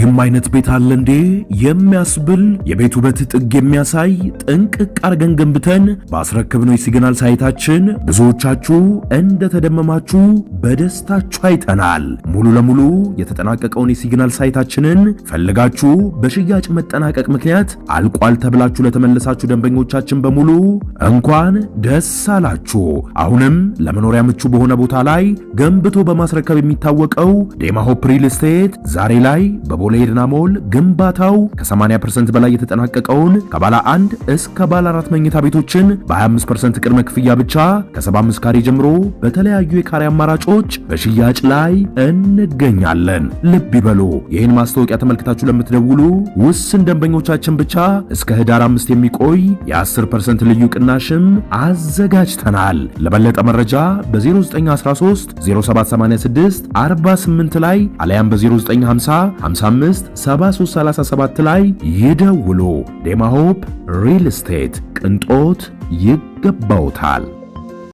እንዲህም አይነት ቤት አለ እንዴ የሚያስብል የቤት ውበት ጥግ የሚያሳይ ጥንቅቅ አርገን ገንብተን ባስረክብነው የሲግናል ሳይታችን ብዙዎቻችሁ እንደተደመማችሁ በደስታችሁ አይተናል። ሙሉ ለሙሉ የተጠናቀቀውን የሲግናል ሳይታችንን ፈልጋችሁ በሽያጭ መጠናቀቅ ምክንያት አልቋል ተብላችሁ ለተመለሳችሁ ደንበኞቻችን በሙሉ እንኳን ደስ አላችሁ። አሁንም ለመኖሪያ ምቹ በሆነ ቦታ ላይ ገንብቶ በማስረከብ የሚታወቀው ዴማ ሆፕ ሪል ስቴት ዛሬ ላይ በቦሌ ኤድና ሞል ግንባታው ከ80% በላይ የተጠናቀቀውን ከባለ 1 እስከ ባለ 4 መኝታ ቤቶችን በ25% ቅድመ ክፍያ ብቻ ከ75 ካሬ ጀምሮ በተለያዩ የካሬ አማራጮች በሽያጭ ላይ እንገኛለን። ልብ ይበሉ፣ ይህን ማስታወቂያ ተመልክታችሁ ለምትደውሉ ውስን ደንበኞቻችን ብቻ እስከ ህዳር 5 የሚቆይ የ10% ልዩ ቅናሽም አዘጋጅተናል። ለበለጠ መረጃ በ0913 0786 48 ላይ አለያም በ0950 55 7337 ላይ ይደውሉ። ዴማ ሆፕ ሪል ስቴት ቅንጦት ይገባውታል።